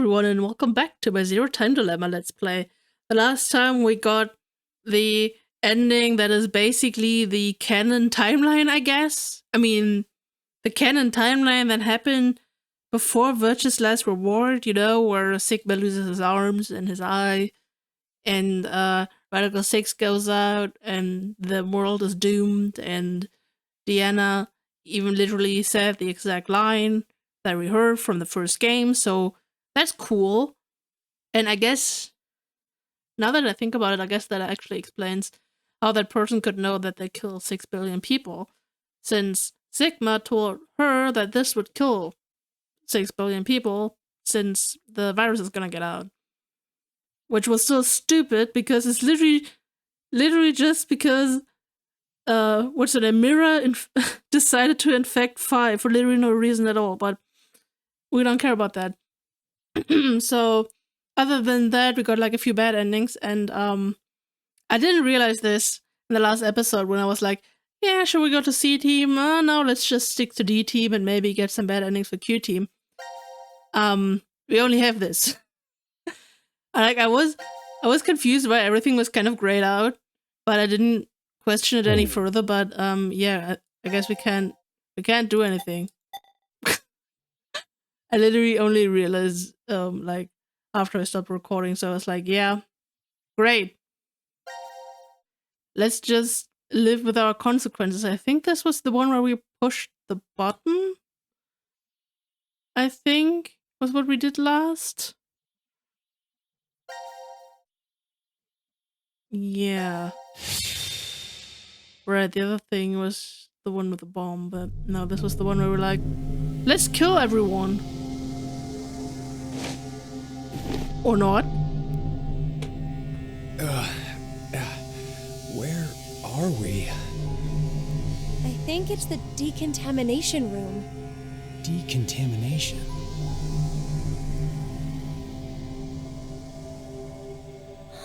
everyone, and welcome back to my Zero Time Dilemma Let's Play. The last time we got the ending that is basically the canon timeline, I guess. I mean, the canon timeline that happened before Virtue's Last Reward, you know, where Sigma loses his arms and his eye, and Radical 6 goes out, and the world is doomed, and Deanna even literally said the exact line that we heard from the first game, so that's cool. And I guess, now that I think about it, I guess that actually explains how that person could know that they kill 6 billion people, since Sigma told her that this would kill 6 billion people since the virus is gonna get out. Which was so stupid because it's literally just because Mira decided to infect 5 for literally no reason at all, but we don't care about that. So other than that, we got like a few bad endings, and I didn't realize this in the last episode when I was like, yeah, should we go to C team? No, let's just stick to D team and maybe get some bad endings for Q team. We only have this. Like I was confused why everything was kind of grayed out, but I didn't question it any further. But yeah, I guess we can't do anything. I literally only realized like after I stopped recording, so I was like, yeah, great. Let's just live with our consequences. I think this was the one where we pushed the button. I think was what we did last. Yeah. Right, the other thing was the one with the bomb, but no, this was the one where we're like, let's kill everyone. Or not. Where are we? I think it's the decontamination room. Decontamination?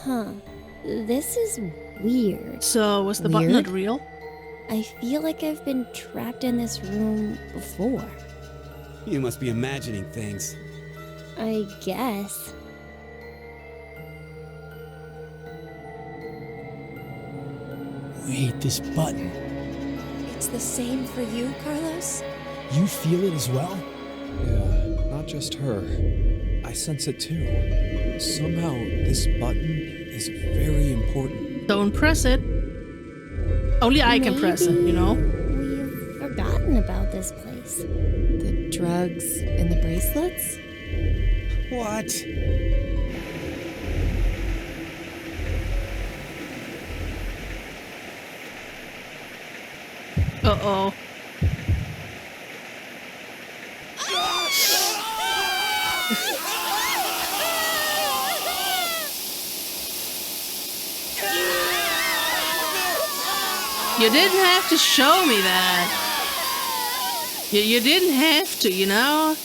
Huh. This is weird. So, was the button not real? I feel like I've been trapped in this room before. You must be imagining things. I guess. Wait, this button. It's the same for you, Carlos? You feel it as well? Yeah, not just her. I sense it too. Somehow, this button is very important. Don't press it. Only I can press it, you know? We've forgotten about this place. The drugs and the bracelets? What? Uh-oh. You didn't have to show me that. You didn't have to, you know?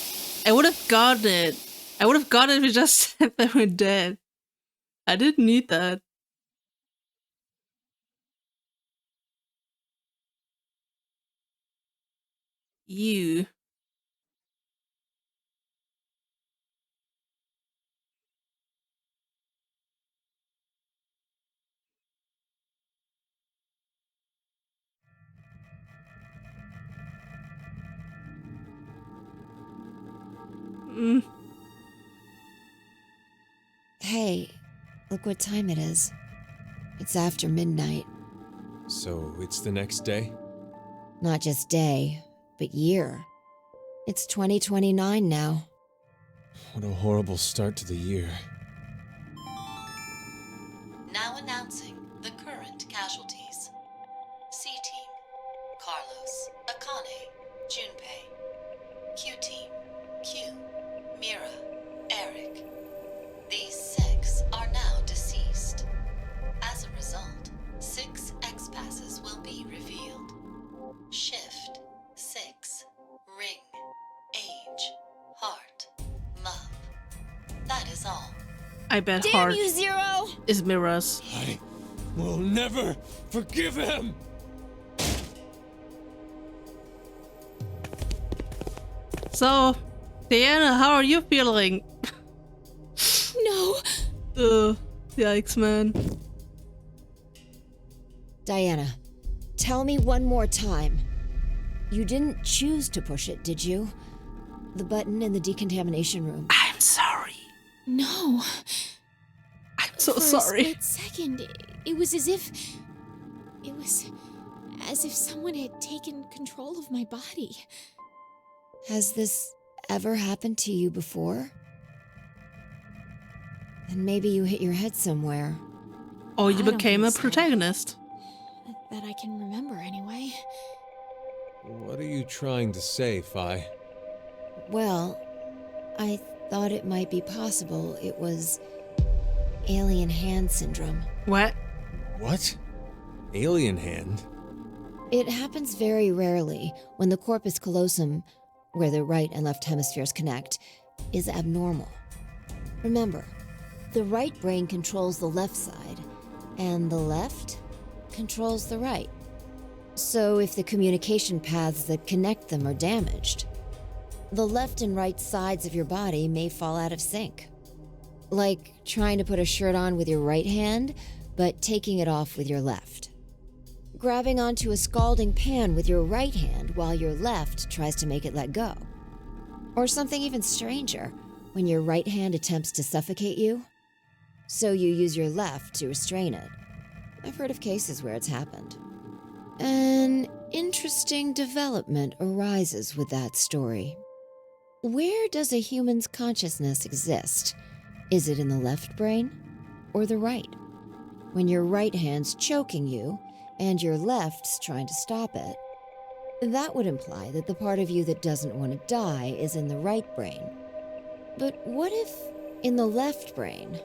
I would have gotten it. I would have gotten it if you just said they were dead. I didn't need that. You. Hey, look what time it is. It's after midnight. So, it's the next day? Not just day, but year. It's 2029 now. What a horrible start to the year. Now announcing the current casualties. C-Team, Carlos, Akane, Junpei. Q-Team, Q, Mira, Eric. These 6 are now deceased. As a result, 6 X-passes will be revealed. Shift, 6, ring, age, heart, love. That is all. I bet Damn Heart you, Zero! is Mira's. I will never forgive him! So, Diana, how are you feeling? No! Ugh. Yikes, man. Diana, tell me one more time. You didn't choose to push it, did you? The button in the decontamination room. I'm sorry. No. I'm so For sorry. a split second, it was as if... It was as if someone had taken control of my body. Has this ever happened to you before? Then maybe you hit your head somewhere. Or you I don't became a think so. protagonist. That I can remember, anyway. What are you trying to say, Fi? Well, I thought it might be possible it was alien hand syndrome. What? What? Alien hand? It happens very rarely when the corpus callosum, where the right and left hemispheres connect, is abnormal. Remember, the right brain controls the left side, and the left controls the right. So if the communication paths that connect them are damaged, the left and right sides of your body may fall out of sync. Like trying to put a shirt on with your right hand, but taking it off with your left. Grabbing onto a scalding pan with your right hand while your left tries to make it let go. Or something even stranger, when your right hand attempts to suffocate you, so you use your left to restrain it. I've heard of cases where it's happened. An interesting development arises with that story. Where does a human's consciousness exist? Is it in the left brain or the right? When your right hand's choking you and your left's trying to stop it, that would imply that the part of you that doesn't want to die is in the right brain. But what if, in the left brain,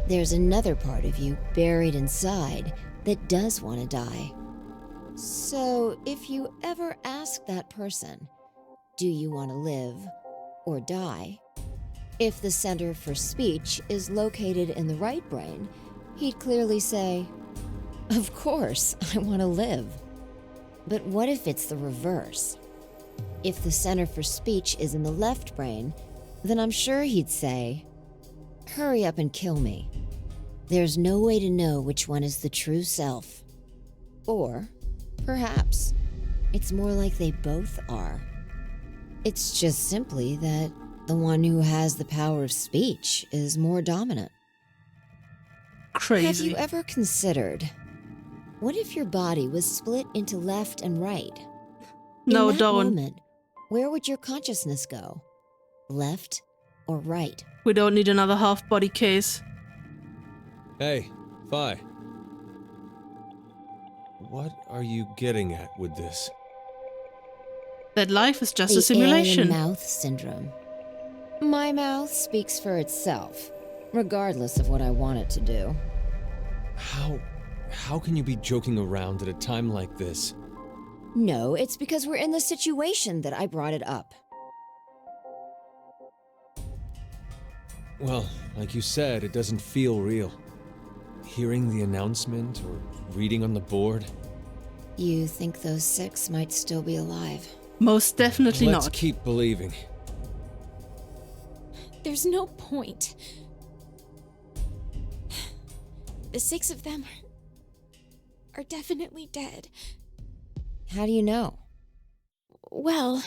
there's another part of you buried inside that does want to die? So, if you ever ask that person, do you want to live or die? If the center for speech is located in the right brain, he'd clearly say, of course, I want to live. But what if it's the reverse? If the center for speech is in the left brain, then I'm sure he'd say, hurry up and kill me. There's no way to know which one is the true self. Or, perhaps, it's more like they both are. It's just simply that the one who has the power of speech is more dominant. Crazy. Have you ever considered, what if your body was split into left and right? No, In that don't. moment, where would your consciousness go? Left or right? We don't need another half-body case. Hey, Fi. What are you getting at with this? That life is just The a simulation. alien mouth syndrome. My mouth speaks for itself, regardless of what I want it to do. How can you be joking around at a time like this? No, it's because we're in the situation that I brought it up. Well, like you said, it doesn't feel real. Hearing the announcement or reading on the board. You think those 6 might still be alive? Most definitely Let's not. keep believing. There's no point. The 6 of them are definitely dead. How do you know? Well...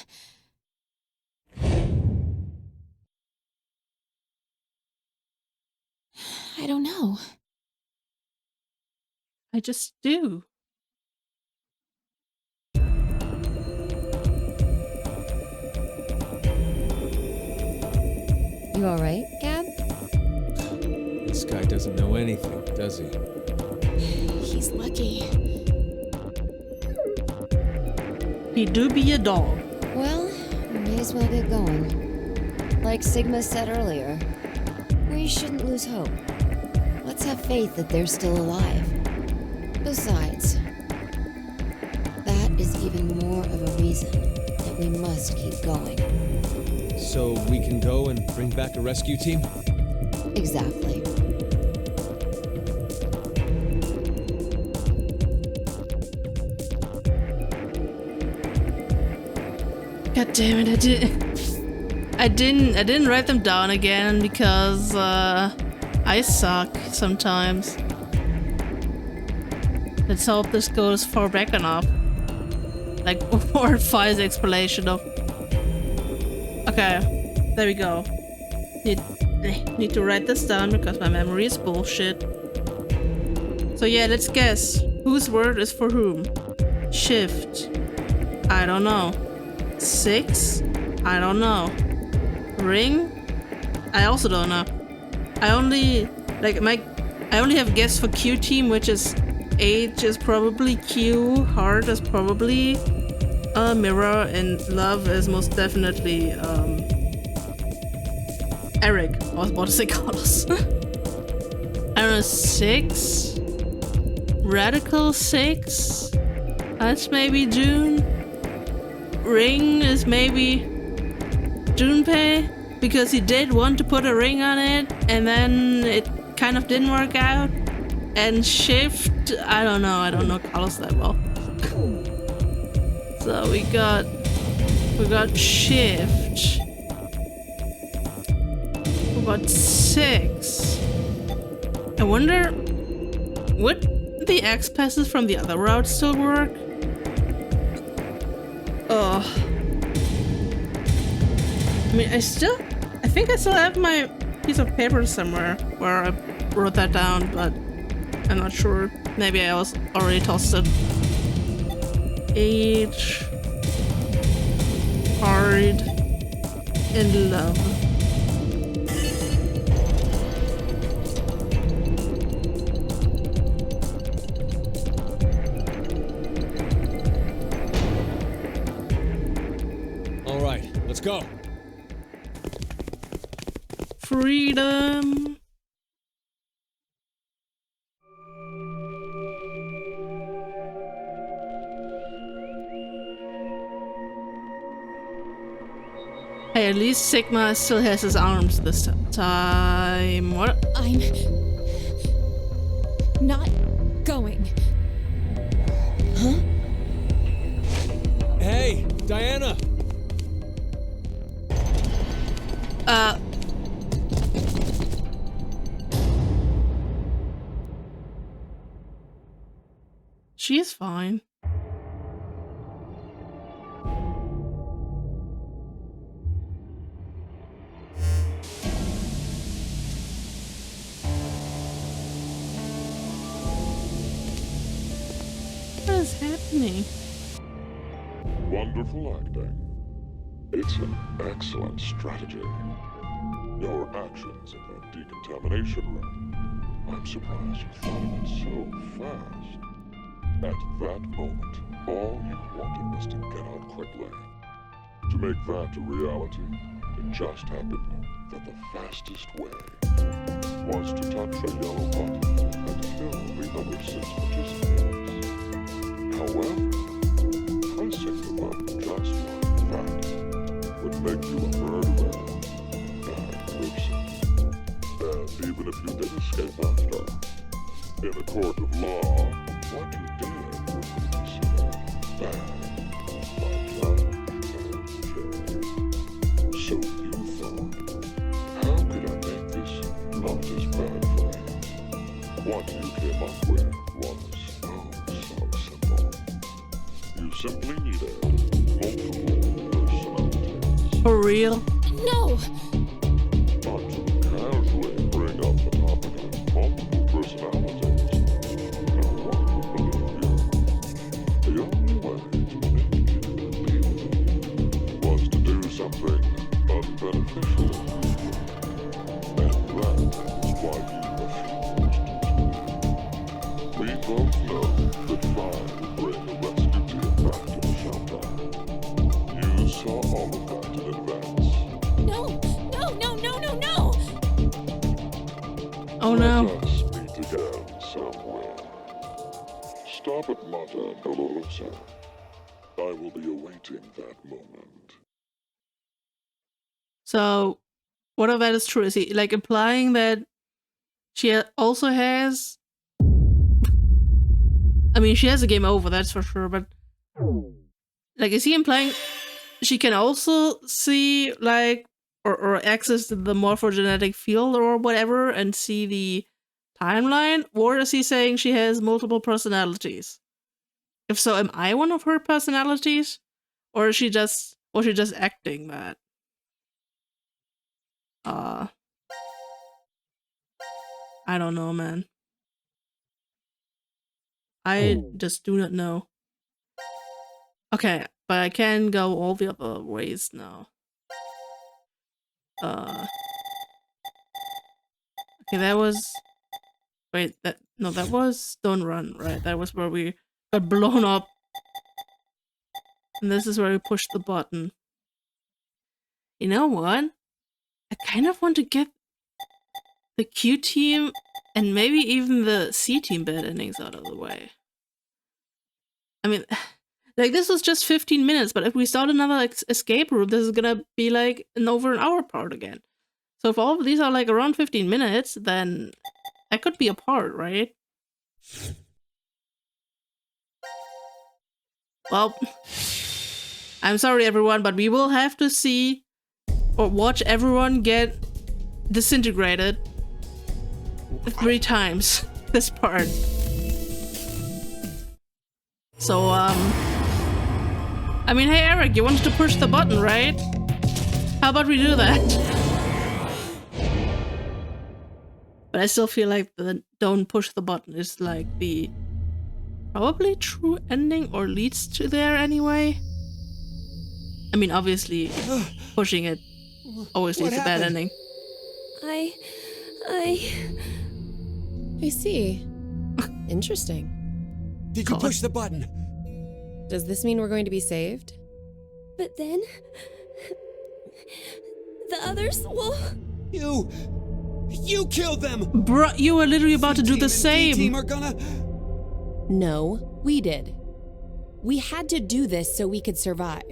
I don't know. I just do. You alright, Gab? This guy doesn't know anything, does he? He's lucky. He do be a dog. Well, we may as well get going. Like Sigma said earlier, we shouldn't lose hope. Let's have faith that they're still alive. Besides, that is even more of a reason that we must keep going. So we can go and bring back a rescue team? Exactly. God damn it, I didn't write them down again because I suck sometimes. Let's hope this goes far back enough. Like more Fire's explanation of. Okay, there we go. Need to write this down because my memory is bullshit. So yeah, let's guess. Whose word is for whom? Shift. I don't know. 6? I don't know. Ring? I also don't know. I only have guess for Q team, which is H is probably Q, heart is probably mirror, and love is most definitely Eric. I was about to say Carlos. I don't know, 6? Radical 6? That's maybe June. Ring is maybe Junpei, because he did want to put a ring on it and then it kind of didn't work out. And shift, I don't know Carlos that well. So we got shift. We got 6. I wonder, would the X passes from the other route still work? Oh. I mean, I think I still have my piece of paper somewhere where I wrote that down, but I'm not sure. Maybe I was already tossed it. H, hard, and love. All right, let's go. Freedom. Hey, at least Sigma still has his arms this time. What? I'm not going. Huh? Hey, Diana! She's fine. What is happening? Wonderful acting. It's an excellent strategy. Your actions in the decontamination room. I'm surprised you thought of it so fast. At that moment, all you wanted was to get out quickly. To make that a reality, it just happened that the fastest way was to touch a yellow button and kill the other 6 participants. However, pressing the button just like that would make you a murderer, bad person. And even if you did escape after, in a court of law, what you did would be considered bad by judge and jury. So you thought, how could I make this not as bad for me? What you came up with was oh so simple. You simply needed multiple personalities. For real? No! Not to casually bring up the topic of multiple personalities. No one would believe you. The only way to make you believe was to do something unbeneficial. And that is why you refused to. We both know that fire would bring a rescue team back to the shelter. You saw all of that in advance. No! Oh no. Let us meet again somewhere. Stop at Mata Dolorosa. I will be awaiting that moment. So, what of that is true? Is he like implying that she also has? I mean, she has a game over, that's for sure. But like, is he implying she can also see like or access the morphogenetic field or whatever and see the timeline? Or is he saying she has multiple personalities? If so, am I one of her personalities? Or is she just acting that? I don't know, man. I just do not know. Okay, but I can go all the other ways now. Okay, that was... Wait, that was Don't Run, right? That was where we got blown up. And this is where we push the button. You know what? I kind of want to get the Q team and maybe even the C team bad endings out of the way. I mean, like, this was just 15 minutes, but if we start another escape room, this is gonna be like over an hour part again. So if all of these are like around 15 minutes, then that could be a part, right? Well, I'm sorry everyone, but we will have to see or watch everyone get disintegrated 3 times this part. So, I mean, hey Eric, you wanted to push the button, right? How about we do that? But I still feel like the don't push the button is like the probably true ending or leads to there anyway. I mean, obviously, pushing it always leads to bad ending. I see. Interesting. Did you push the button? Does this mean we're going to be saved? But then... the others will... You killed them! Bruh, you were literally about to do the same. Team are gonna... No, we did. We had to do this so we could survive.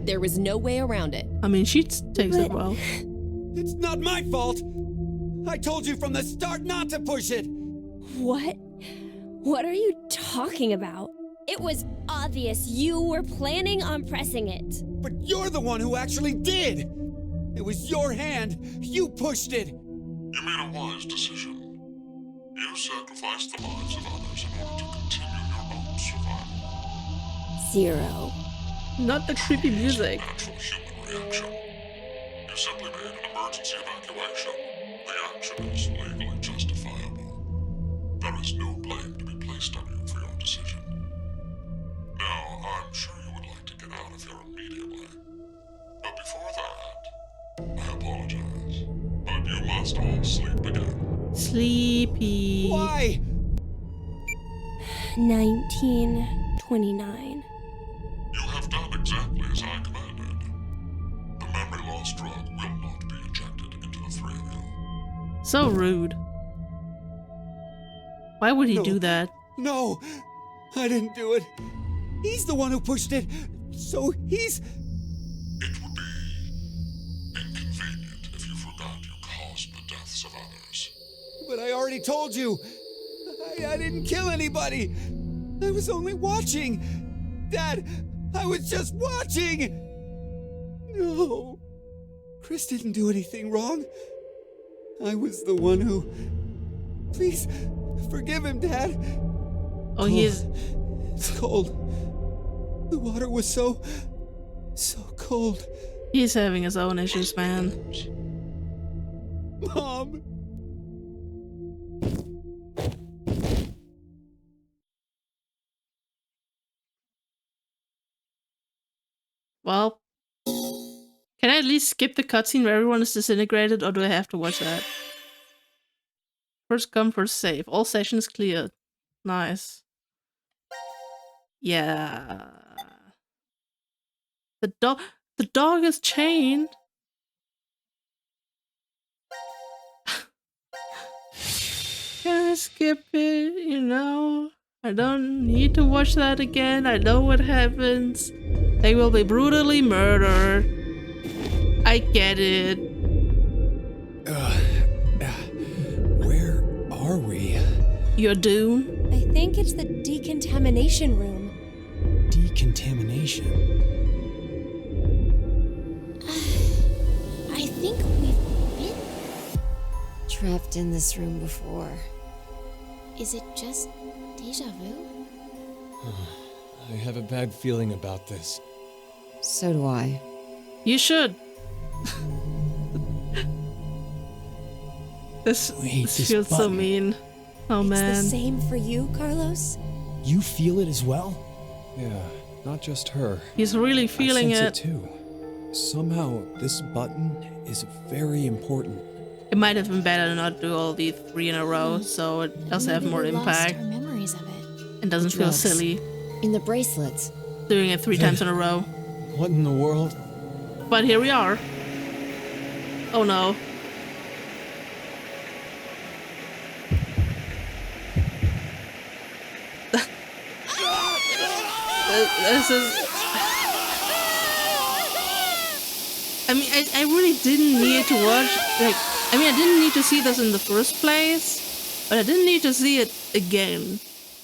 There was no way around it. I mean, she takes it well. It's not my fault! I told you from the start not to push it! What? What are you talking about? It was obvious you were planning on pressing it. But you're the one who actually did! It was your hand! You pushed it! You made a wise decision. You sacrificed the lives of others in order to continue your own survival. Zero. Not the creepy music. Natural human reaction. You simply made an emergency evacuation. The action is legally justifiable. There is no blame to be placed on you for your decision. Now, I'm sure you would like to get out of here immediately. But before that, I apologize. But you must all sleep again. Sleepy. Why? 1929. You have done exactly as I commanded. The memory loss drug will not be injected into the 3 of you. So rude. Why would he do that? No! I didn't do it. He's the one who pushed it. So he's... It would be inconvenient if you forgot you caused the deaths of others. But I already told you. I didn't kill anybody. I was only watching. Dad, I was just watching. No. Chris didn't do anything wrong. I was the one who... Please, forgive him, Dad. Oh, he is... It's cold. The water was so cold. He's having his own issues, man. Mom. Well, can I at least skip the cutscene where everyone is disintegrated, or do I have to watch that? First come, first save. All sessions cleared. Nice. Yeah. The dog is chained. Can I skip it? You know? I don't need to watch that again. I know what happens. They will be brutally murdered. I get it. Where are we? You're doomed. I think it's the decontamination room. Decontamination. trapped in this room before. Is it just deja vu? I have a bad feeling about this. So do I. You should. This feels so mean. Oh man. It's the same for you, Carlos? You feel it as well? Yeah, not just her. He's really feeling I it. sense it too. Somehow, this button is very important. It might have been better to not do all these 3 in a row, so it does have Maybe more we impact. Lost our memories of it. It doesn't feel Drugs. silly In the bracelets. doing it 3 times in a row. What in the world? But here we are. Oh no. This is... I mean, I really didn't need to watch... Like, I mean, I didn't need to see this in the first place, but I didn't need to see it again.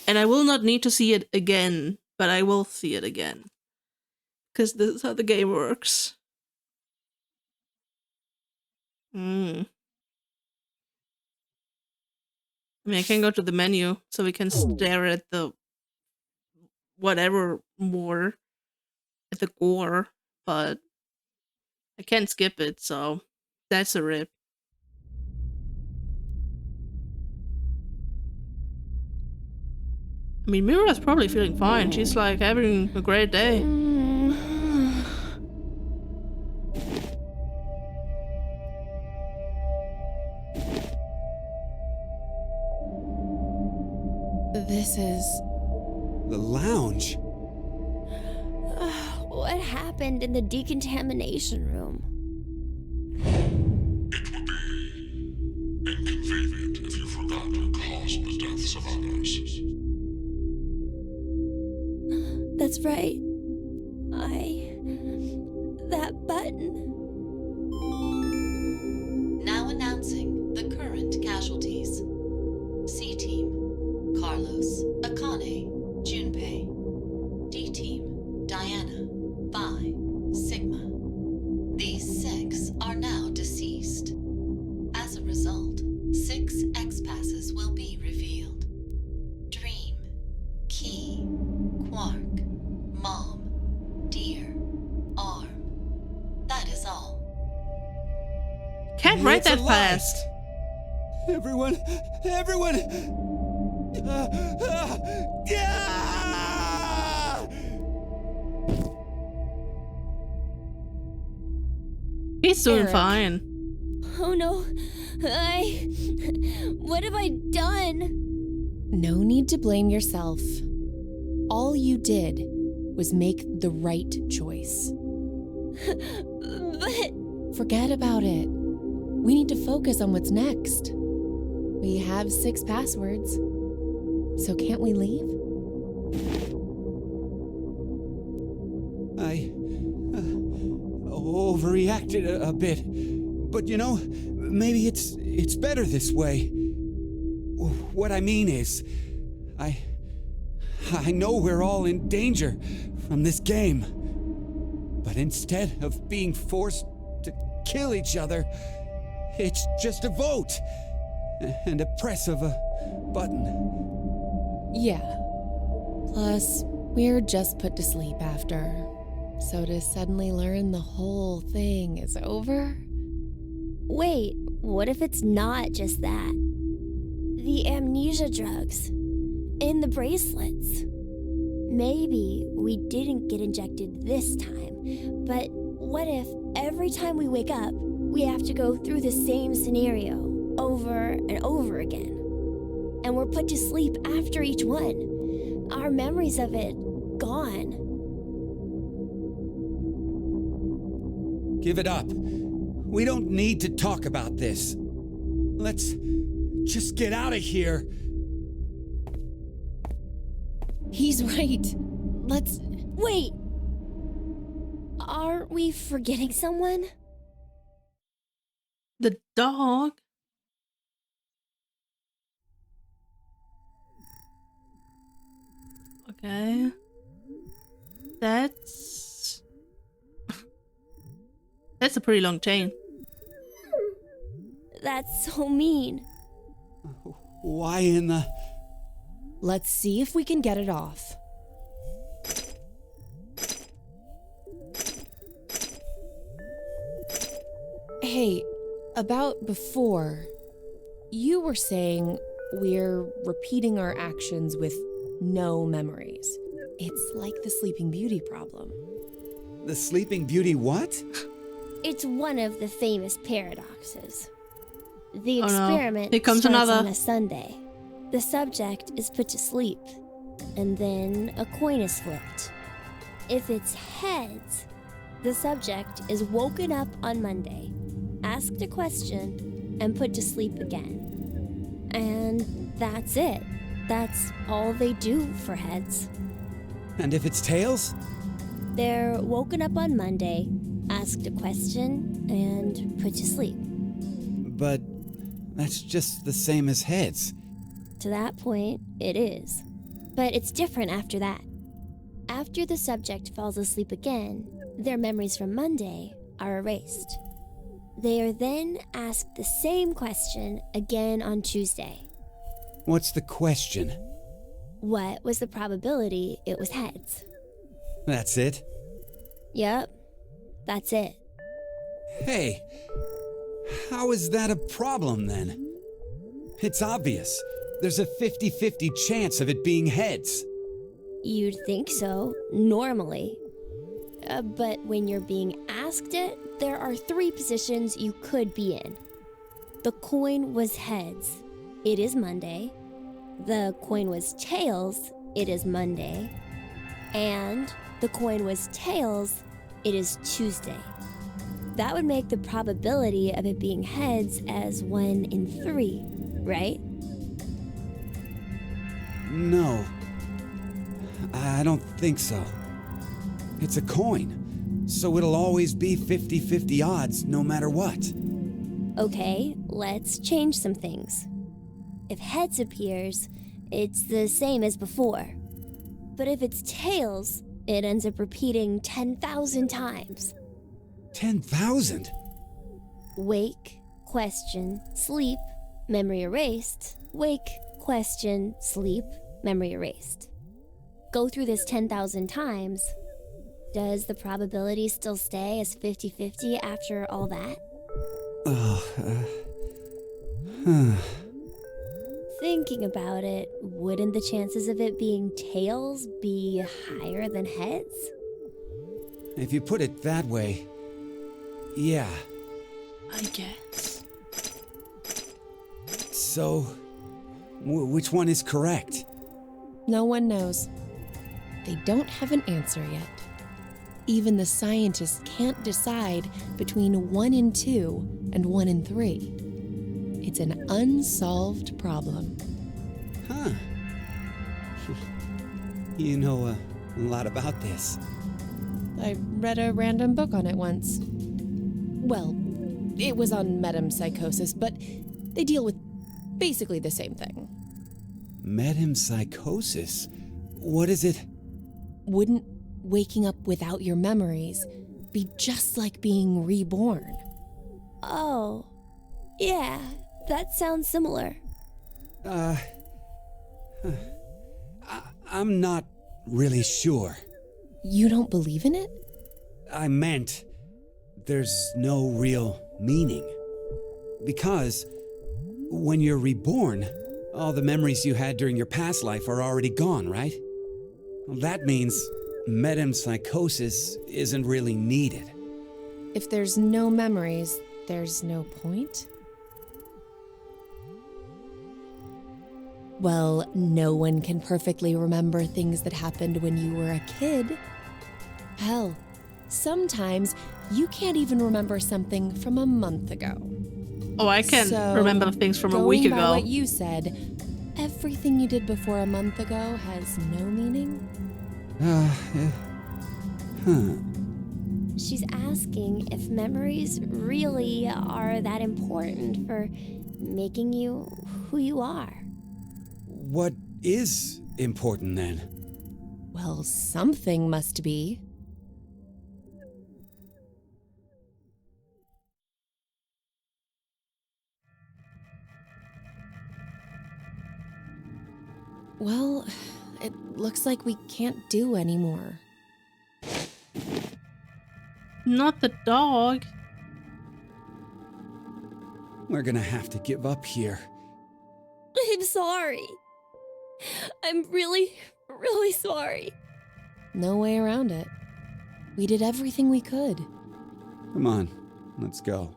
And I will not need to see it again, but I will see it again. Because this is how the game works. I mean, I can go to the menu, so we can stare at the... whatever more. At the gore, but... I can't skip it, so... That's a rip. I mean, Mira's probably feeling fine. She's like having a great day. This is... The lounge? What happened in the decontamination room? It would be inconvenient if you forgot to cause the deaths of others. That's right. That button. Now announcing the current casualties. C-Team, Carlos, Akane, Junpei. D-Team, Diana, Bai, Sigma. These 6 are now deceased. As a result, 6 X-passes will be revealed. Dream, Key, Quark, Mom, Deer, Arm. That is all. Can't write It's that a lie. fast. Everyone! Yeah! He's doing Eric. fine. Oh no. What have I done? No need to blame yourself. All you did was make the right choice. But Forget about it. We need to focus on what's next. We have 6 passwords. So can't we leave? I overreacted a bit, but you know, maybe it's better this way. What I mean is, I know we're all in danger from this game, but instead of being forced to kill each other, it's just a vote and a press of a button. Yeah. Plus, we're just put to sleep after. So to suddenly learn the whole thing is over? wait, what if it's not just that? The amnesia drugs. In the bracelets. Maybe we didn't get injected this time, but what if every time we wake up, we have to go through the same scenario over and over again? And we're put to sleep after each one. Our memories of it gone. Give it up. We don't need to talk about this. Let's just get out of here. He's right. Let's... Wait! Are we forgetting someone? The dog? Okay. That's a pretty long chain. That's so mean. Why in the... Let's see if we can get it off. Hey, about before, you were saying we're repeating our actions with no memories. It's like the Sleeping Beauty problem. The Sleeping Beauty what? It's one of the famous paradoxes. The Oh no. experiment Here comes starts another. on a Sunday. The subject is put to sleep, and then a coin is flipped. If it's heads, the subject is woken up on Monday, asked a question, and put to sleep again. And that's it. That's all they do for heads. And if it's tails? They're woken up on Monday, asked a question, and put to sleep. But that's just the same as heads. To that point, it is. But it's different after that. After the subject falls asleep again, their memories from Monday are erased. They are then asked the same question again on Tuesday. What's the question? What was the probability it was heads? That's it? Yep, that's it. Hey, how is that a problem then? It's obvious. There's a 50-50 chance of it being heads. You'd think so, normally. But when you're being asked it, there are 3 positions you could be in. The coin was heads. It is Monday. The coin was tails. It is Monday. And the coin was tails. It is Tuesday. That would make the probability of it being heads as 1 in 3, right? No. I don't think so. It's a coin, so it'll always be 50-50 odds no matter what. Okay, let's change some things. If heads appears, it's the same as before. But if it's tails, it ends up repeating 10,000 times. 10,000? Wake, question, sleep, memory erased. Wake, question, sleep, memory erased. Go through this 10,000 times. Does the probability still stay as 50-50 after all that? Thinking about it, wouldn't the chances of it being tails be higher than heads? If you put it that way, yeah. I guess. So, which one is correct? No one knows. They don't have an answer yet. Even the scientists can't decide between 1 in 2 and 1 in 3. It's an unsolved problem. Huh. You know a lot about this. I read a random book on it once. Well, it was on metempsychosis, but they deal with basically the same thing. Metempsychosis? What is it? Wouldn't waking up without your memories be just like being reborn? Oh, yeah, that sounds similar. I'm not really sure. You don't believe in it? I meant there's no real meaning. Because when you're reborn, all the memories you had during your past life are already gone, right? Well, that means metempsychosis isn't really needed. If there's no memories, there's no point? Well, no one can perfectly remember things that happened when you were a kid. Hell, sometimes you can't even remember something from a month ago. Oh, I can So, remember things from a week going by ago. what you said, everything you did before a month ago has no meaning? She's asking if memories really are that important for making you who you are. What is important then? Well, something must be. Well, it looks like we can't do anymore. Not the dog. We're gonna have to give up here. I'm sorry. I'm really, really sorry. No way around it. We did everything we could. Come on, let's go.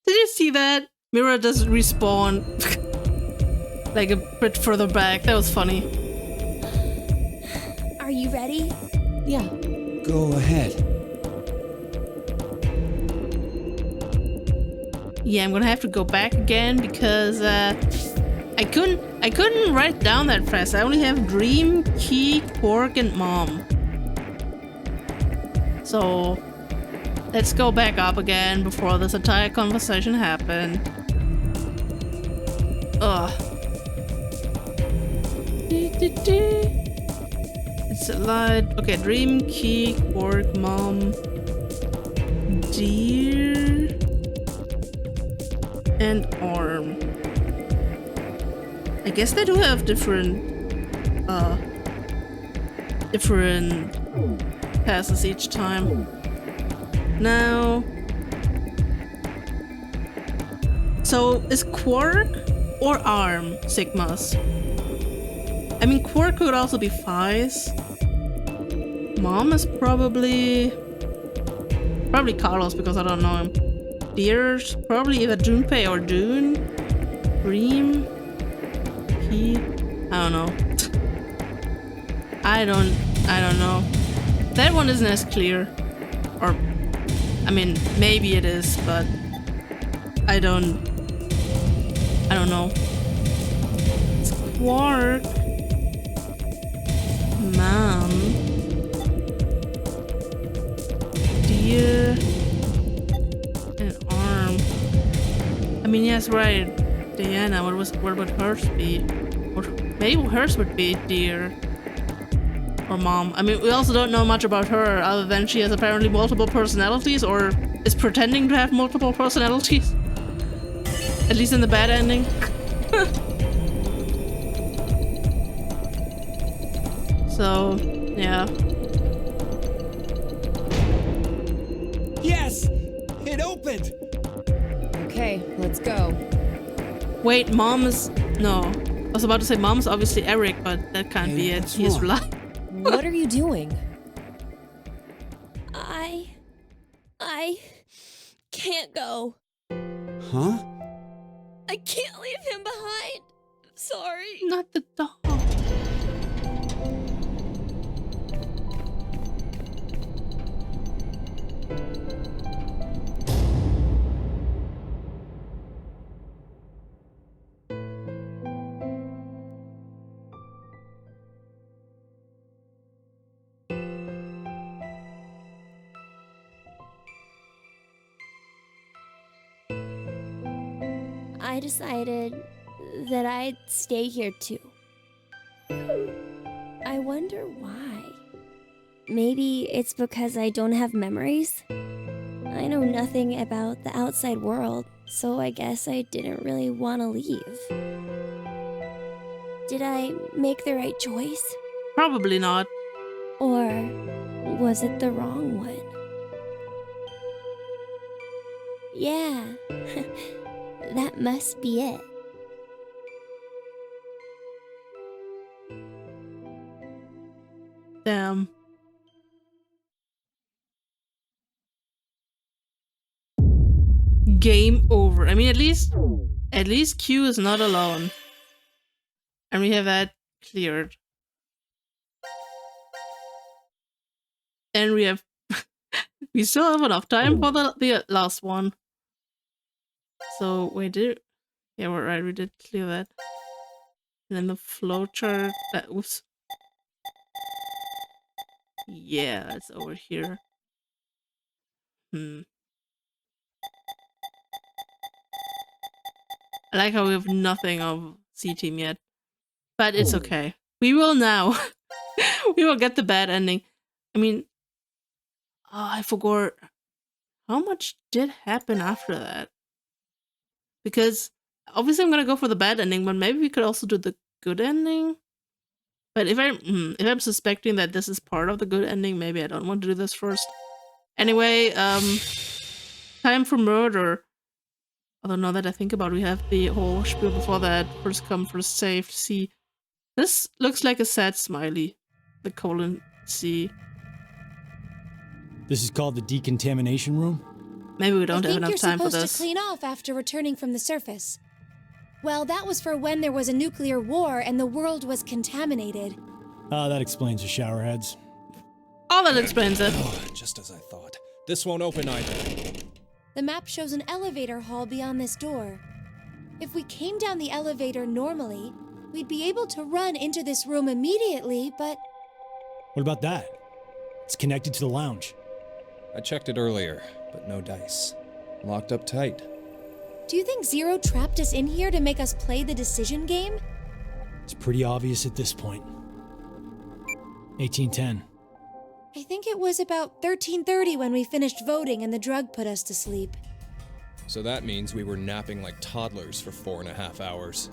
Did you see that? Mira does respawn like a bit further back. That was funny. Are you ready? Yeah. Go ahead. Yeah, I'm gonna have to go back again because I couldn't write down that fast. I only have Dream, Key, Quark, and Mom. So let's go back up again before this entire conversation happened. Ugh. It's a light. Okay, Dream, Key, Quark, Mom, Dear, and Arm. I guess they do have different passes each time. Now, so is Quark or Arm Sigmas? I mean, Quark could also be Phi's. Mom is probably Carlos because I don't know him. Deer's probably either Junpei or Dune. Dream. He. I don't know. I don't know. That one isn't as clear. Or, I mean, maybe it is, but I don't know. It's Quark. Mom. Deer. And Arm. I mean, yes, right. Diana, what would hers be? Or maybe hers would be Deer. Or Mom. I mean, we also don't know much about her other than she has apparently multiple personalities or is pretending to have multiple personalities. At least in the bad ending. So, yeah. Yes! It opened! Okay, let's go. Wait, Mom is... No. I was about to say Mom is obviously Eric, but that can't be it. what's He is wrong? blind. What are you doing? I can't go. Huh? I can't leave him behind. I'm sorry. Not the dog. I decided that I'd stay here too. I wonder why. Maybe it's because I don't have memories? I know nothing about the outside world, so I guess I didn't really want to leave. Did I make the right choice? Probably not. Or was it the wrong one? Yeah, that must be it. Damn. Game over. I mean, at least Q is not alone. And we have that cleared. And we have... we still have enough time for the last one. So, wait, yeah, we're right, we did clear that. And then the flowchart... oops. Yeah, it's over here. I like how we have nothing of C-Team yet. But it's okay. We will now. We will get the bad ending. I mean... Oh, I forgot. How much did happen after that? Because obviously I'm gonna go for the bad ending, but maybe we could also do the good ending. But if I'm suspecting that this is part of the good ending, maybe I don't want to do this first. Anyway, time for murder. Although now that I think about it, we have the whole spiel before that. First come, first saved. See, this looks like a sad smiley. The colon C. This is called the decontamination room? Maybe we don't have enough time for I think you're this. supposed to clean off after returning from the surface. Well, that was for when there was a nuclear war and the world was contaminated. Ah, that explains the showerheads. Oh, that explains it. Oh, just as I thought. This won't open either. The map shows an elevator hall beyond this door. If we came down the elevator normally, we'd be able to run into this room immediately, but... What about that? It's connected to the lounge. I checked it earlier, but no dice. Locked up tight. Do you think Zero trapped us in here to make us play the decision game? It's pretty obvious at this point. 1810. I think it was about 13:30 when we finished voting and the drug put us to sleep. So that means we were napping like toddlers for 4.5 hours.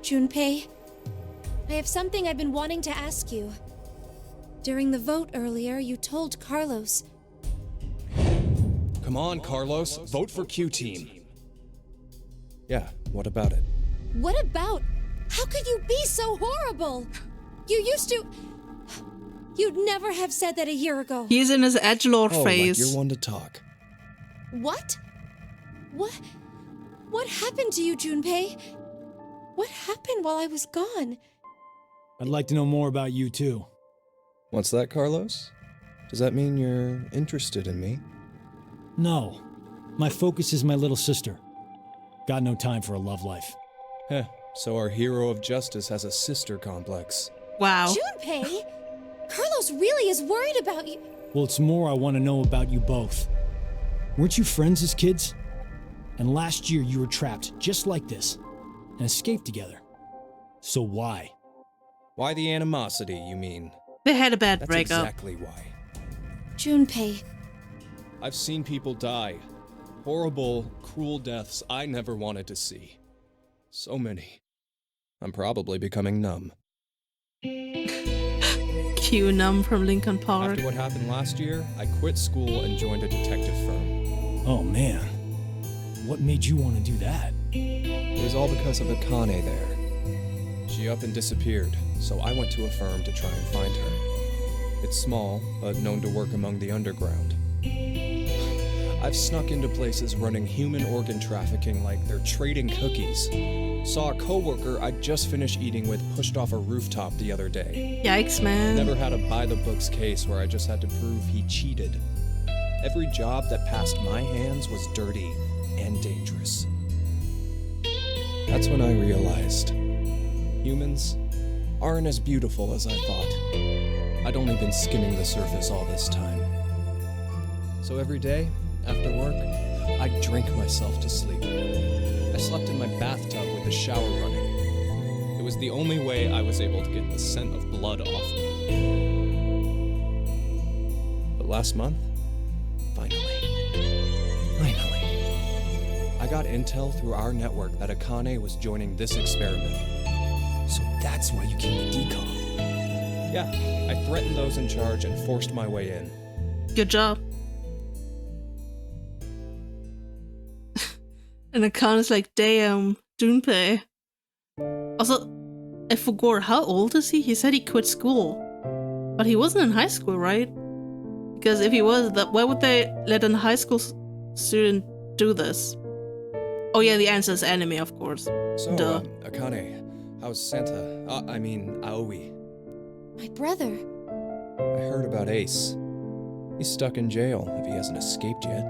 Junpei, I have something I've been wanting to ask you. During the vote earlier, you told Carlos. Come on, Carlos. Vote for Q Team. Yeah, what about it? What about? How could you be so horrible? You used to... You'd never have said that a year ago. He's in his edgelord phase. Like you're one to talk. What? What happened to you, Junpei? What happened while I was gone? I'd like to know more about you, too. What's that, Carlos? Does that mean you're interested in me? No. My focus is my little sister. Got no time for a love life. Heh, so our hero of justice has a sister complex. Wow. Junpei! Carlos really is worried about you. Well, it's more I want to know about you both. Weren't you friends as kids? And last year you were trapped just like this and escaped together. So why? Why the animosity, you mean? They had a bad That's breakup. exactly why. Junpei. I've seen people die. Horrible, cruel deaths I never wanted to see. So many. I'm probably becoming numb. Q Numb from Lincoln Park. After what happened last year, I quit school and joined a detective firm. Oh man. What made you want to do that? It was all because of Akane there. She up and disappeared, so I went to a firm to try and find her. It's small, but known to work among the underground. I've snuck into places running human organ trafficking like they're trading cookies. Saw a coworker I'd just finished eating with pushed off a rooftop the other day. Yikes, man. Never had a by-the-books case where I just had to prove he cheated. Every job that passed my hands was dirty and dangerous. That's when I realized humans aren't as beautiful as I thought. I'd only been skimming the surface all this time. So every day, after work, I'd drink myself to sleep. I slept in my bathtub with the shower running. It was the only way I was able to get the scent of blood off me. But last month, finally, I got intel through our network that Akane was joining this experiment. So that's why you came to decom. Yeah, I threatened those in charge and forced my way in. Good job. And Akane's like, damn, Junpei. Also, I forgot, how old is he? He said he quit school. But he wasn't in high school, right? Because if he was, why would they let a high school student do this? Oh yeah, the answer is anime, of course. So, Duh. Akane, how's Santa? Aoi. My brother. I heard about Ace. He's stuck in jail if he hasn't escaped yet.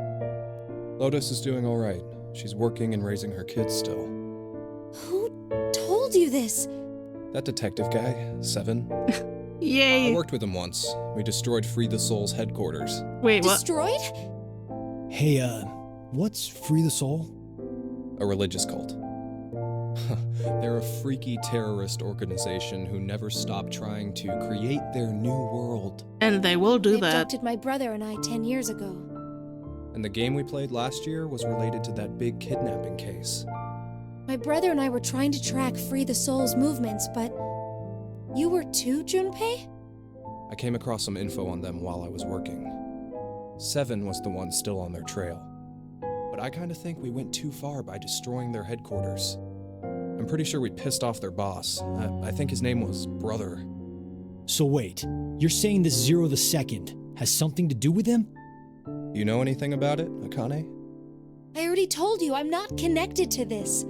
Lotus is doing alright. She's working and raising her kids still. Who told you this? That detective guy, Seven. Yay. I worked with him once. We destroyed Free the Soul's headquarters. Wait, what? Destroyed? Hey, what's Free the Soul? A religious cult. They're a freaky terrorist organization who never stop trying to create their new world. And they will do They that. abducted my brother and I 10 years ago. And the game we played last year was related to that big kidnapping case. My brother and I were trying to track Free the Soul's movements, but you were too, Junpei? I came across some info on them while I was working. 7 was the one still on their trail. But I kinda think we went too far by destroying their headquarters. I'm pretty sure we pissed off their boss. I think his name was Brother. So wait, you're saying this Zero the Second has something to do with him? You know anything about it, Akane? I already told you I'm not connected to this.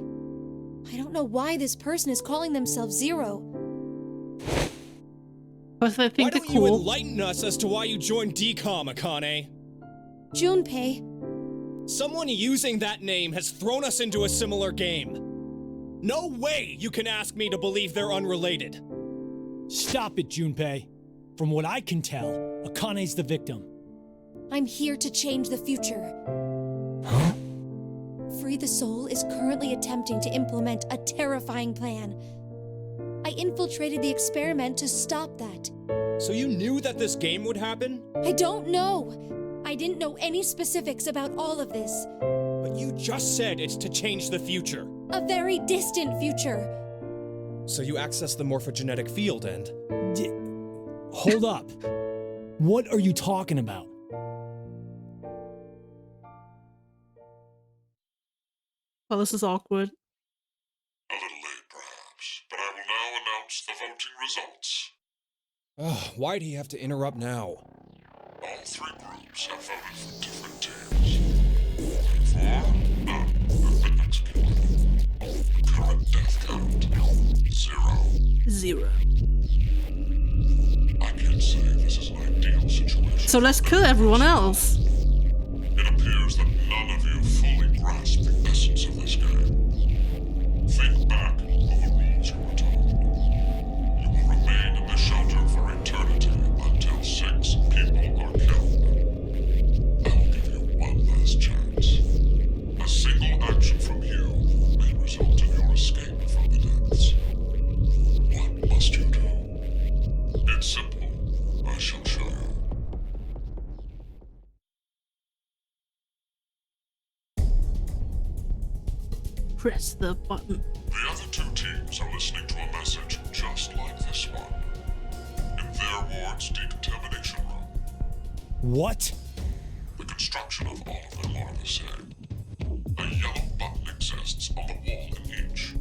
I don't know why this person is calling themselves Zero. Because I think Why they're don't you cool. enlighten us as to why you joined DCOM, Akane? Junpei, Someone using that name has thrown us into a similar game. No way you can ask me to believe they're unrelated. Stop it, Junpei. From what I can tell, Akane's the victim. I'm here to change the future. Huh? Free the Soul is currently attempting to implement a terrifying plan. I infiltrated the experiment to stop that. So you knew that this game would happen? I don't know. I didn't know any specifics about all of this. But you just said it's to change the future. A very distant future. So you access the morphogenetic field and... Hold up. What are you talking about? Well, this is awkward. A little late, perhaps, but I will now announce the voting results. Why'd he have to interrupt now? All 3 groups have voted for different teams. Therefore, none have been executed. Current death count, 0. 0. I can't say this is an ideal situation. So let's kill everyone else. It appears that none of you fully grasp the essence of this game. Think back on the rules you were told. You will remain in the shelter for eternity until 6 people are killed. I'll give you one last chance. A single action from you may result in your escape from the depths. What must you do? It's simple. I shall show you. Press the button. The other 2 teams are listening to a message just like this one. In their ward's decontamination room. What? The construction of all of them are the same. A yellow button exists on the wall in each.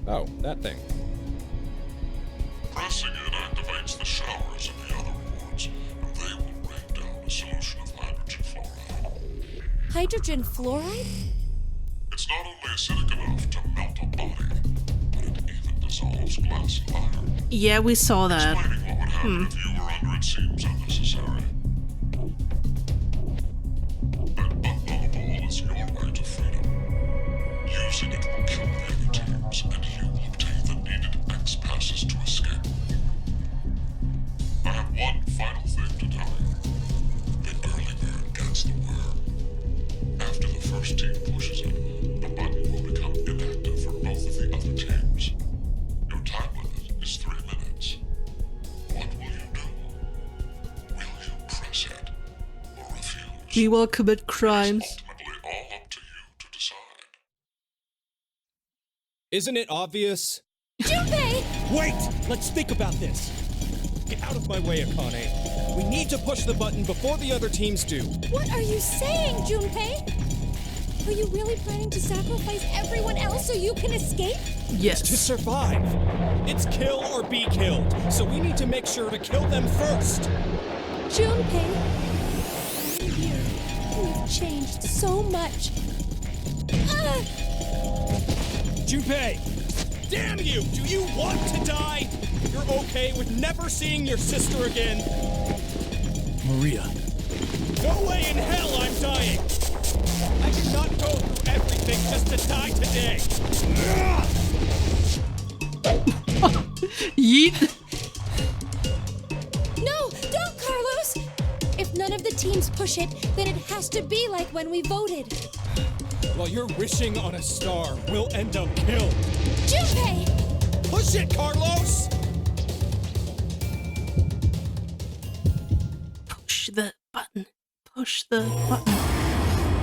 Oh, that thing. Pressing it activates the showers in the other wards, and they will rain down a solution of hydrogen fluoride. Hydrogen fluoride? It's not only acidic enough to melt a body, but it even dissolves glass and iron. Yeah, we saw that. Explaining what would happen if you were under it seems unnecessary. That button on the wall is your way to freedom. Using it will kill the other teams, and you will obtain the needed X passes to escape. I have one final thing to tell you. The early bird gets the worm. After the first team pushes it, the button will become inactive for both of the other teams. Your time limit is 3 minutes. What will you do? Will you press it or refuse? We will commit crimes. It's ultimately all up to you to decide. Isn't it obvious? Junpei! Wait! Let's think about this. Get out of my way, Akane. We need to push the button before the other teams do. What are you saying, Junpei? Are you really planning to sacrifice everyone else so you can escape? To Yes. survive. It's kill or be killed, so we need to make sure to kill them first. Junpei, I'm here. You've changed so much. Ah! Junpei! Damn you! Do you want to die? You're okay with never seeing your sister again? Maria. No way in hell I'm dying! I did not go through everything just to die today! Yeet. No, don't, Carlos! If none of the teams push it, then it has to be like when we voted. while you're wishing on a star, we'll end up killed. Junpei! Push it, Carlos! Push the button. Push the button.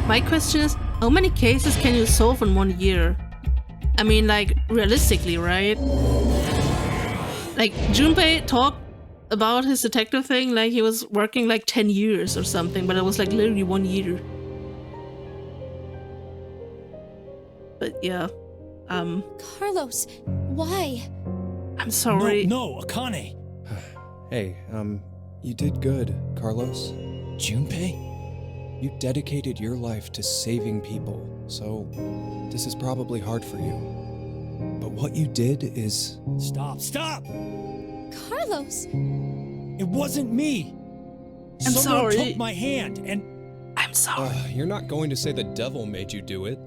My question is, how many cases can you solve in 1 year? I mean, like, realistically, right? Like, Junpei talked about his detective thing like he was working like 10 years or something, but it was like literally 1 year. But yeah, Carlos, why? I'm sorry. No, Akane. Hey, you did good, Carlos. Junpei? You dedicated your life to saving people, so this is probably hard for you. But what you did is... Stop! Carlos! It wasn't me! I'm Someone sorry. took my hand and... I'm sorry. You're not going to say the devil made you do it,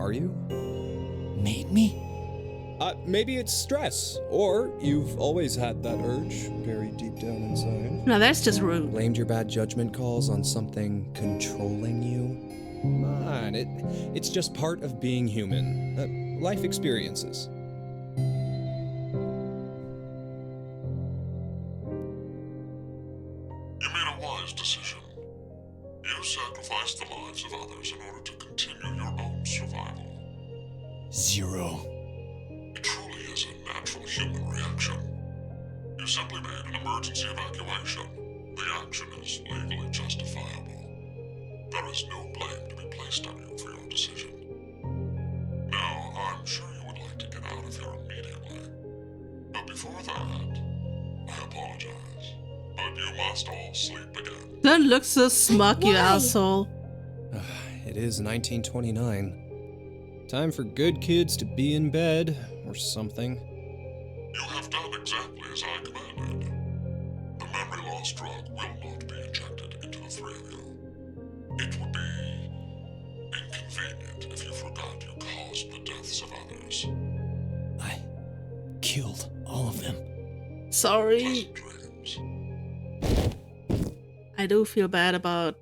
are you? Made me? Maybe it's stress, or you've always had that urge buried deep down inside. No, that's just rude. Blamed your bad judgment calls on something controlling you? Come on, it's just part of being human. Life experiences. You made a wise decision. You sacrificed the lives of others in order to continue your own survival. Zero. It truly is a natural human reaction. You simply made an emergency evacuation. The action is legally justifiable. There is no blame to be placed on you for your decision. Now, I'm sure you would like to get out of here immediately. But before that, I apologize. But you must all sleep again. Don't look so smug, you Why? asshole. It is 1929. Time for good kids to be in bed, or something. You have done exactly as I commanded. The memory loss drug will not be injected into the three of you. It would be inconvenient if you forgot you caused the deaths of others. I killed all of them. Sorry. Pleasant dreams. I do feel bad about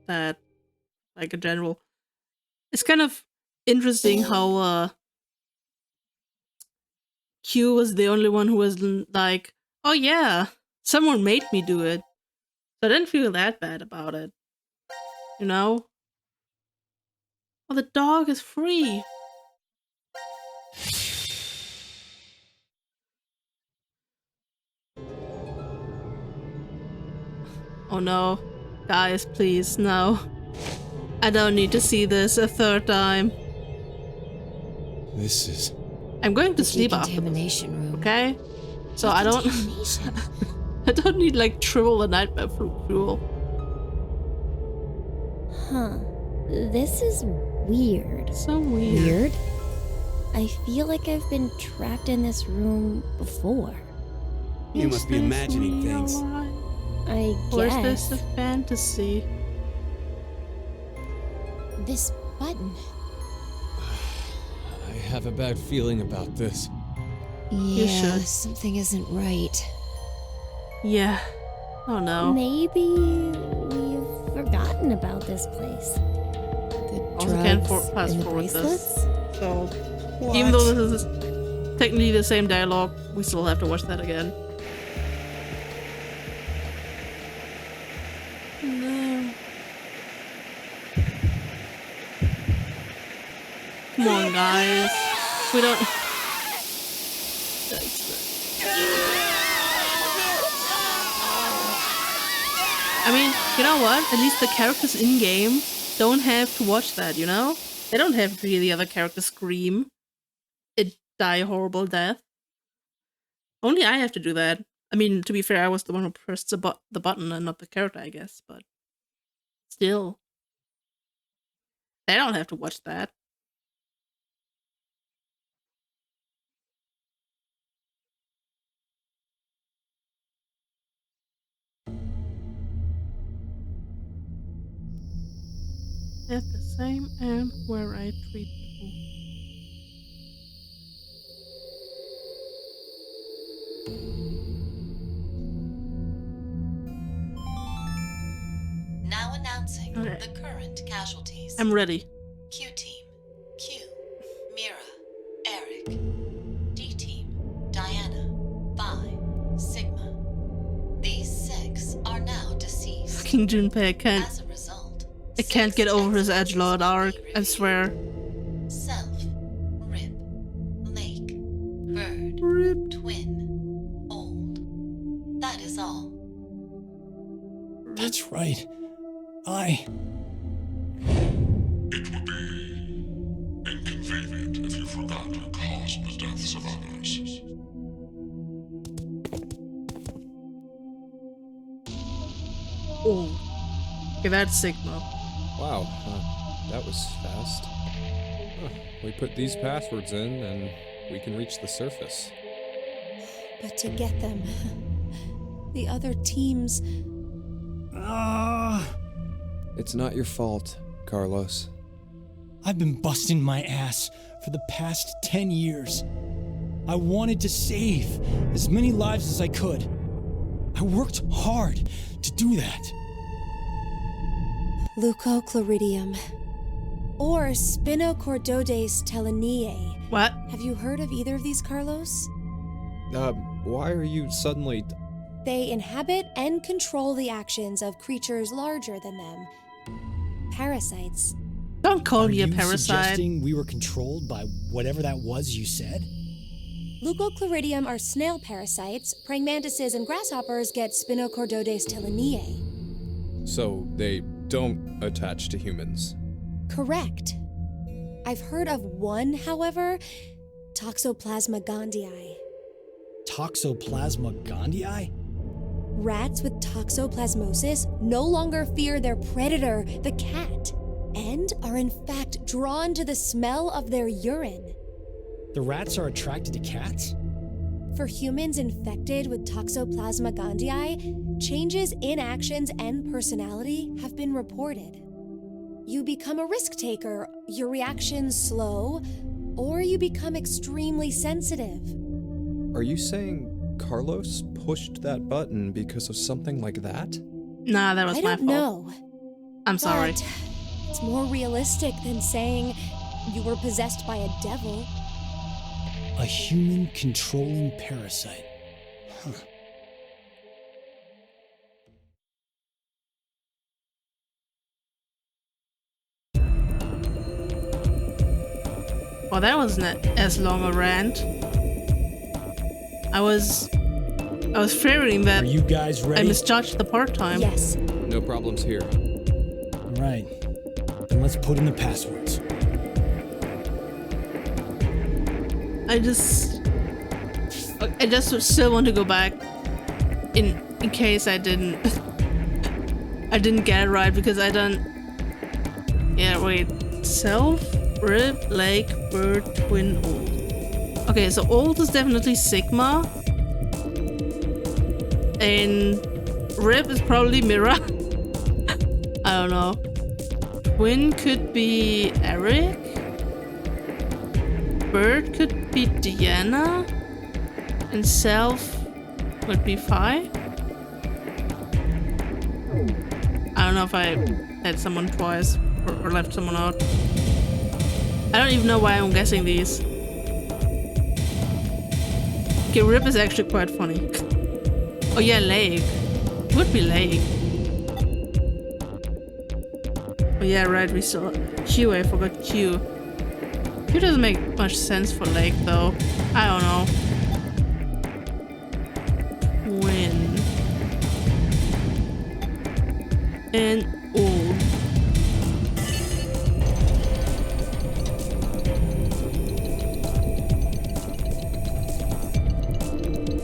that, like in general. It's kind of interesting how Q was the only one who was like, oh yeah, someone made me do it. So I didn't feel that bad about it. You know? Oh, the dog is free. Oh no. Guys, please, no. I don't need to see this a third time. This is... I'm going to The sleep after this, decontamination room. okay? So I don't Decontamination? I don't need like triple the nightmare fuel. Huh. This is weird. So weird. Weird? I feel like I've been trapped in this room before. You must be imagining things. I Or is guess. this a fantasy? This button. I have a bad feeling about this. You Yeah, should. something isn't right. Yeah. Oh no. Maybe we've forgotten about this place. The Also can't drugs fast and the forward this. bracelets? So even though this is technically the same dialogue, we still have to watch that again. No. Come on, guys. We don't. I mean, you know what? At least the characters in game don't have to watch that, you know? They don't have to hear the other characters scream. It die a horrible death. Only I have to do that. I mean, to be fair, I was the one who pressed the button and not the character, I guess, but still. They don't have to watch that. At the same end where I treat people. Now announcing Okay. the current casualties. I'm ready. Q Team, Q, Mira, Eric. D Team, Diana, Vi, Sigma. These 6 are now deceased. Fucking Junpei As a result, I can't get over his edgelord arc, I swear. Self, Rip, Lake, Bird, Rip. Twin, Old. That is all. That's right. It would be inconvenient if you forgot to cause the deaths of others. Oh. Okay, that's Sigma. Wow, that was fast. Huh, we put these passwords in and we can reach the surface. But to get them, the other teams. It's not your fault, Carlos. I've been busting my ass for the past 10 years. I wanted to save as many lives as I could. I worked hard to do that. Leucochloridium. Or Spinochordodes teleniae. What? Have you heard of either of these, Carlos? Why are you suddenly... They inhabit and control the actions of creatures larger than them. Parasites. Don't call me a Are you parasite. suggesting we were controlled by whatever that was you said? Leucochloridium are snail parasites. Praying mantises and grasshoppers get Spinochordodes teleniae. So they don't attach to humans? Correct. I've heard of one, however, Toxoplasma gondii. Toxoplasma gondii? Rats with toxoplasmosis no longer fear their predator, the cat, and are in fact drawn to the smell of their urine. The rats are attracted to cats? For humans infected with Toxoplasma gondii, changes in actions and personality have been reported. You become a risk taker, your reactions slow, or you become extremely sensitive. Are you saying Carlos pushed that button because of something like that? Nah, that was I my don't fault. know. I'm sorry. But it's more realistic than saying you were possessed by a devil. A human controlling parasite. Huh. Well, that wasn't as long a rant. I was fearing that Are you guys I ready? misjudged the part time. Yes. No problems here. All right. Then let's put in the passwords. I just still want to go back in case I didn't get it right, because I don't. Yeah, wait. Self, Rip, Lake, Bird, Twin, Old. Okay, so Old is definitely Sigma, and Rip is probably Mira. I don't know. Twin could be Eric. Bird could be Diana, and Self would be Phi. I don't know if I had someone twice or left someone out. I don't even know why I'm guessing these. Okay, Rip is actually quite funny. Oh yeah, Lake. Would be Lake. Oh yeah, right, we saw Q. I forgot Q. Q doesn't make much sense for Lake though. I don't know. Twin. And Old.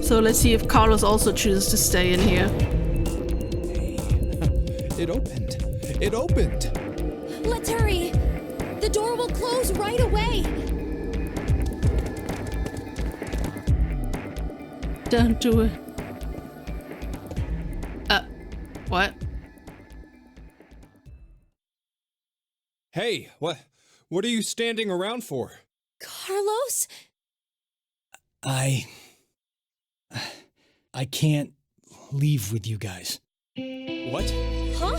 So let's see if Carlos also chooses to stay in here. It opened. It opened. Let's hurry. The door will close right away. Don't do it. What? Hey, what are you standing around for? Carlos? I can't leave with you guys. What? Huh?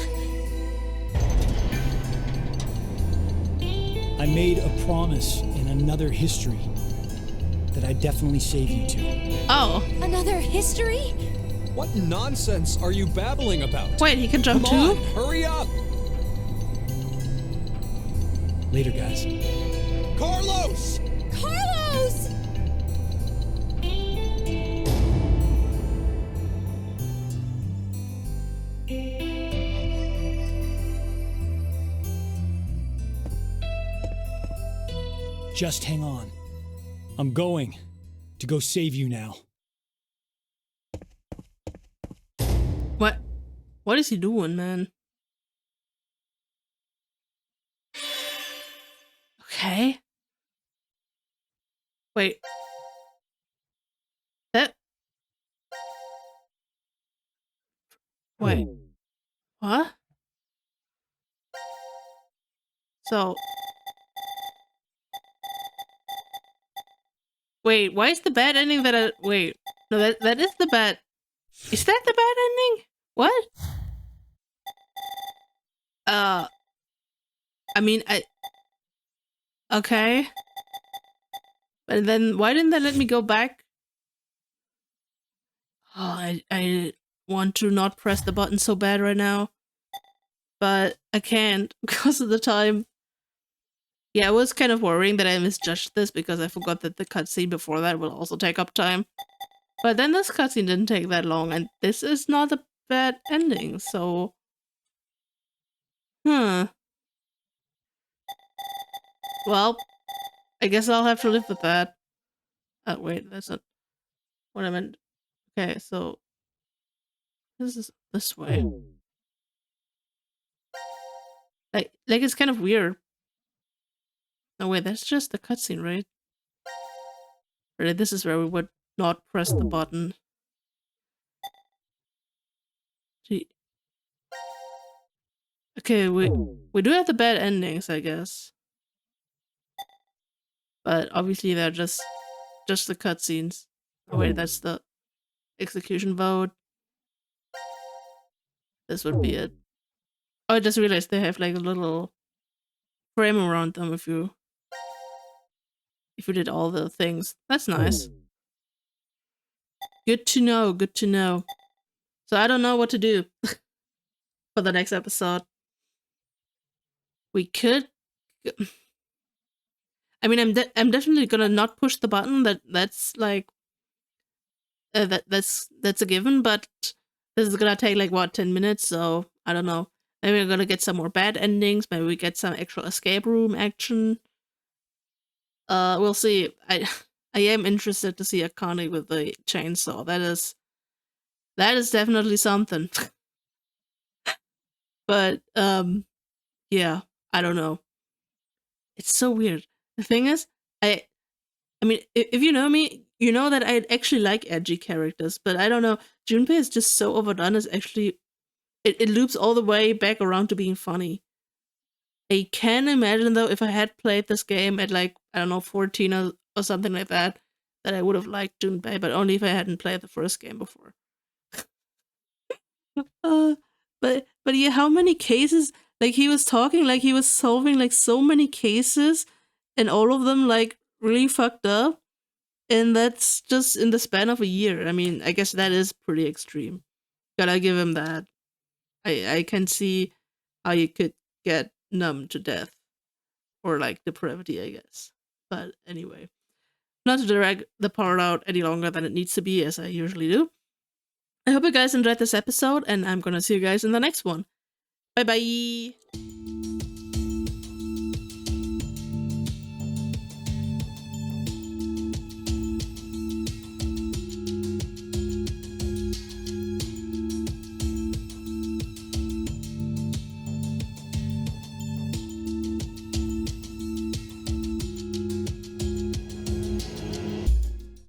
I made a promise in another history that I'd definitely save you two. Oh. Another history? What nonsense are you babbling about? Wait, he can jump Come on, too? hurry up! Later, guys. Carlos! Carlos! Just hang on. I'm going to go save you now. What? What is he doing, man? Okay. Wait. That. Wait. What? So. Wait, why is the bad ending that I. Wait. No, that is the bad. Is that the bad ending? What? I mean, okay. But then why didn't they let me go back? Oh, I want to not press the button so bad right now. But I can't because of the time. Yeah, I was kind of worrying that I misjudged this because I forgot that the cutscene before that will also take up time. But then this cutscene didn't take that long, and this is not a bad ending, so... Well, I guess I'll have to live with that. Wait, that's not what I meant. Okay, so... This is this way. Like it's kind of weird. No, wait, that's just the cutscene, right? Right, this is where we would not press the button. Gee. Okay, we do have the bad endings, I guess. But obviously they're just the cutscenes. Oh wait, that's the execution vote. This would be it. Oh, I just realized they have like a little frame around them if you did all the things. That's nice. Good to know, good to know. So I don't know what to do for the next episode. We could... I mean, I'm definitely gonna not push the button. That's like... that's a given, but this is gonna take like, what, 10 minutes? So, I don't know. Maybe we're gonna get some more bad endings. Maybe we get some actual escape room action. We'll see. I am interested to see Akane with the chainsaw. That is definitely something. But, yeah, I don't know. It's so weird. The thing is, I mean, if you know me, you know that I actually like edgy characters, but I don't know. Junpei is just so overdone. It's actually... It loops all the way back around to being funny. I can imagine, though, if I had played this game at, like, I don't know, 14 or something like that I would have liked Junpei, but only if I hadn't played the first game before. But yeah, how many cases? Like, he was talking like he was solving, like, so many cases, and all of them, like, really fucked up. And that's just in the span of a year. I mean, I guess that is pretty extreme. Gotta give him that. I can see how you could get numb to death. Or, like, depravity, I guess. But anyway. Not to drag the part out any longer than it needs to be, as I usually do. I hope you guys enjoyed this episode, and I'm gonna see you guys in the next one. Bye bye!